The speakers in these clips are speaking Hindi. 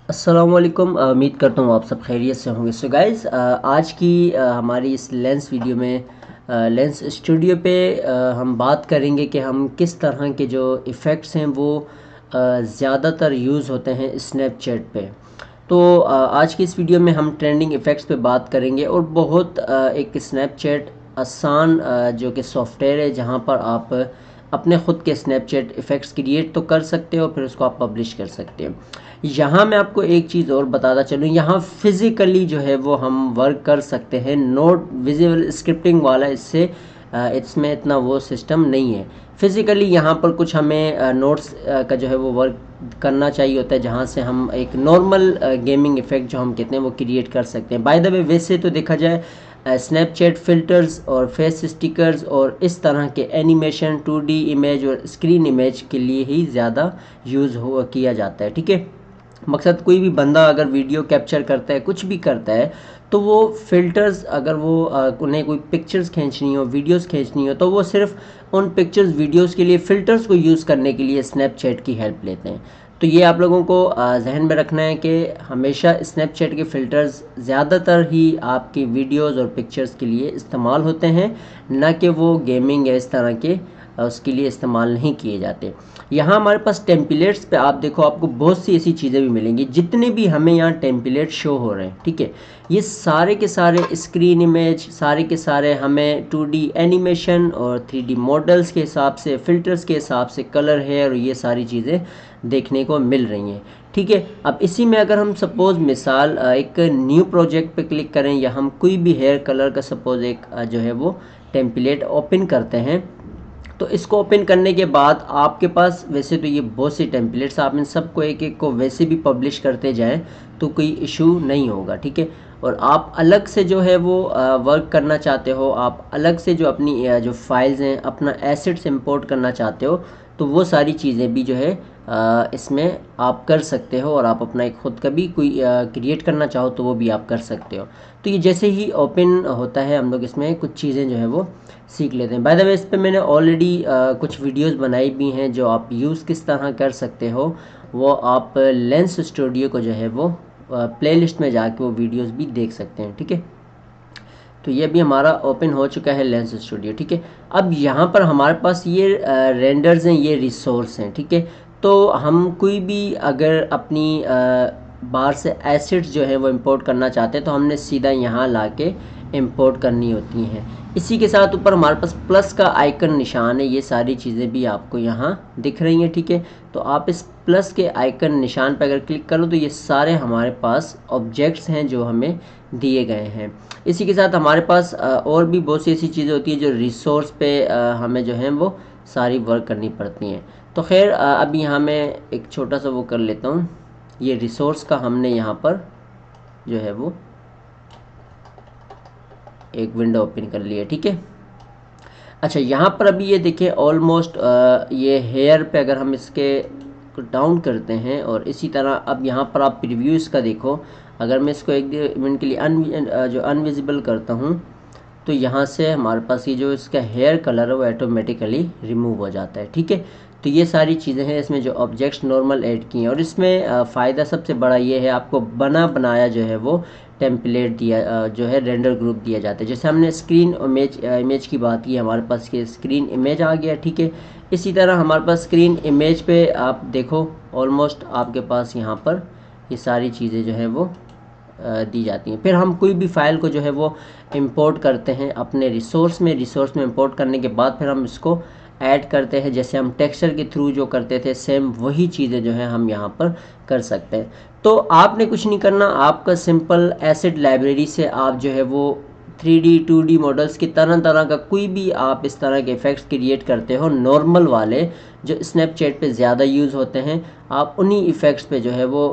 अस्सलामुअलैकुम। उम्मीद करता हूँ आप सब खैरियत से होंगे। सो गाइज़, आज की हमारी इस लेंस वीडियो में लेंस स्टूडियो पे हम बात करेंगे कि हम किस तरह के जो इफ़ेक्ट्स हैं वो ज़्यादातर यूज़ होते हैं स्नैपचैट पे। तो आज की इस वीडियो में हम ट्रेंडिंग इफ़ेक्ट्स पे बात करेंगे और बहुत एक स्नैपचैट आसान जो कि सॉफ्टवेयर है जहाँ पर आप अपने ख़ुद के स्नैपचैट इफ़ेक्ट्स क्रिएट तो कर सकते हो, फिर उसको आप पब्लिश कर सकते हो। यहाँ मैं आपको एक चीज़ और बताता चलूँ, यहाँ फिज़िकली जो है वो हम वर्क कर सकते हैं, नोट विजुअल स्क्रिप्टिंग वाला इससे इसमें इतना वो सिस्टम नहीं है। फिज़िकली यहाँ पर कुछ हमें नोट्स का जो है वो वर्क करना चाहिए होता है, जहाँ से हम एक नॉर्मल गेमिंग इफ़ेक्ट जो हम कहते हैं वो क्रिएट कर सकते हैं। बाय द वे, वैसे तो देखा जाए स्नैपचैट फ़िल्टर्स और फेस स्टिकर्स और इस तरह के एनिमेशन 2D इमेज और स्क्रीन इमेज के लिए ही ज़्यादा यूज़ किया जाता है। ठीक है, मकसद कोई भी बंदा अगर वीडियो कैप्चर करता है, कुछ भी करता है, तो वो फ़िल्टर्स अगर वो उन्हें कोई पिक्चर्स खींचनी हो, वीडियोस खींचनी हो, तो वो सिर्फ उन पिक्चर्स वीडियोस के लिए फ़िल्टर्स को यूज़ करने के लिए स्नैपचैट की हेल्प लेते हैं। तो ये आप लोगों को जहन में रखना है कि हमेशा स्नैपचैट के फ़िल्टर्स ज़्यादातर ही आपकी वीडियोस और पिक्चर्स के लिए इस्तेमाल होते हैं, ना कि वो गेमिंग या इस तरह के उसके लिए इस्तेमाल नहीं किए जाते। यहाँ हमारे पास टेम्पलेट्स पे आप देखो, आपको बहुत सी ऐसी चीज़ें भी मिलेंगी। जितने भी हमें यहाँ टेम्पलेट शो हो रहे हैं, ठीक है, ये सारे के सारे स्क्रीन इमेज, सारे के सारे हमें 2D एनिमेशन और 3D मॉडल्स के हिसाब से, फ़िल्टर्स के हिसाब से, कलर है और ये सारी चीज़ें देखने को मिल रही हैं। ठीक है, अब इसी में अगर हम सपोज़ मिसाल एक न्यू प्रोजेक्ट पे क्लिक करें, या हम कोई भी हेयर कलर का सपोज़ एक जो है वो टेम्पलेट ओपन करते हैं, तो इसको ओपन करने के बाद आपके पास वैसे तो ये बहुत सी टेम्पलेट्स, आप इन सबको एक एक को वैसे भी पब्लिश करते जाएं तो कोई इशू नहीं होगा। ठीक है, और आप अलग से जो है वो वर्क करना चाहते हो, आप अलग से जो अपनी जो फाइल्स हैं, अपना एसेट्स इंपोर्ट करना चाहते हो, तो वो सारी चीज़ें भी जो है इसमें आप कर सकते हो, और आप अपना एक ख़ुद का भी कोई क्रिएट करना चाहो तो वो भी आप कर सकते हो। तो ये जैसे ही ओपन होता है, हम लोग इसमें कुछ चीज़ें जो है वो सीख लेते हैं। बाय द वे, इस पर मैंने ऑलरेडी कुछ वीडियोस बनाई भी हैं जो आप यूज़ किस तरह कर सकते हो, वो आप लेंस स्टूडियो को जो है वो प्लेलिस्ट में जाके वो वीडियोस भी देख सकते हैं। ठीक है, तो ये भी हमारा ओपन हो चुका है लेंस स्टूडियो। ठीक है, अब यहाँ पर हमारे पास ये रेंडर्स हैं, ये रिसोर्स हैं। ठीक है, तो हम कोई भी अगर अपनी बाहर से एसेट्स जो है वो इंपोर्ट करना चाहते हैं, तो हमने सीधा यहाँ लाके इंपोर्ट करनी होती हैं। इसी के साथ ऊपर हमारे पास प्लस का आइकन निशान है, ये सारी चीज़ें भी आपको यहाँ दिख रही हैं। ठीक है, तो आप इस प्लस के आइकन निशान पर अगर क्लिक करो तो ये सारे हमारे पास ऑब्जेक्ट्स हैं जो हमें दिए गए हैं। इसी के साथ हमारे पास और भी बहुत सी ऐसी चीज़ें होती हैं जो रिसोर्स पे हमें जो है वो सारी वर्क करनी पड़ती हैं। तो खैर, अभी यहाँ मैं एक छोटा सा वो कर लेता हूँ। ये रिसोर्स का हमने यहाँ पर जो है वो एक विंडो ओपन कर लिया। ठीक है, अच्छा, यहाँ पर अभी ये देखिए ऑलमोस्ट ये हेयर पे अगर हम इसके डाउन करते हैं, और इसी तरह अब यहाँ पर आप प्रीव्यू इसका देखो, अगर मैं इसको एक मिनट के लिए जो अनविजिबल करता हूँ, तो यहाँ से हमारे पास ये जो इसका हेयर कलर है वो ऑटोमेटिकली रिमूव हो जाता है। ठीक है, तो ये सारी चीज़ें हैं इसमें जो ऑब्जेक्ट्स नॉर्मल ऐड किए हैं, और इसमें फ़ायदा सबसे बड़ा ये है, आपको बना बनाया जो है वो टेम्पलेट दिया जो है रेंडर ग्रुप दिया जाता है। जैसे हमने स्क्रीन इमेज की बात की, हमारे पास ये स्क्रीन इमेज आ गया। ठीक है, इसी तरह हमारे पास स्क्रीन इमेज पे आप देखो ऑलमोस्ट आपके पास यहाँ पर ये सारी चीज़ें जो है वो दी जाती हैं। फिर हम कोई भी फाइल को जो है वो इंपोर्ट करते हैं अपने रिसोर्स में इंपोर्ट करने के बाद फिर हम इसको ऐड करते हैं, जैसे हम टेक्सचर के थ्रू जो करते थे, सेम वही चीज़ें जो है हम यहाँ पर कर सकते हैं। तो आपने कुछ नहीं करना, आपका सिंपल एसेट लाइब्रेरी से आप जो है वो 3D 2D मॉडल्स की तरह तरह का कोई भी आप इस तरह के इफ़ेक्ट्स क्रिएट करते हो, नॉर्मल वाले जो स्नैपचैट पे ज़्यादा यूज़ होते हैं, आप उन्हीं इफ़ेक्ट्स पे जो है वो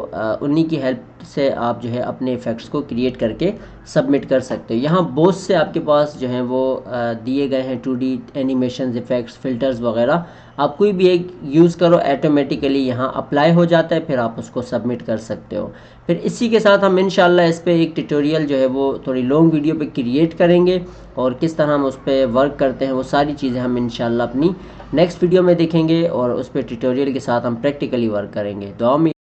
उन्हीं की हेल्प से आप जो है अपने इफ़ेक्ट्स को क्रिएट करके सबमिट कर सकते हो। यहाँ बहुत से आपके पास जो हैं वो दिए गए हैं 2D एनिमेशन इफ़ेक्ट्स, फ़िल्टर्स वगैरह, आप कोई भी एक यूज़ करो, ऑटोमेटिकली यहाँ अप्लाई हो जाता है, फिर आप उसको सबमिट कर सकते हो। फिर इसी के साथ हम इंशाल्लाह इस पर एक ट्यूटोरियल जो है वो थोड़ी लॉन्ग वीडियो पे क्रिएट करेंगे, और किस तरह हम उस पर वर्क करते हैं वो सारी चीज़ें हम इंशाल्लाह अपनी नेक्स्ट वीडियो में देखेंगे, और उस पर ट्यूटोरियल के साथ हम प्रैक्टिकली वर्क करेंगे। दुआ में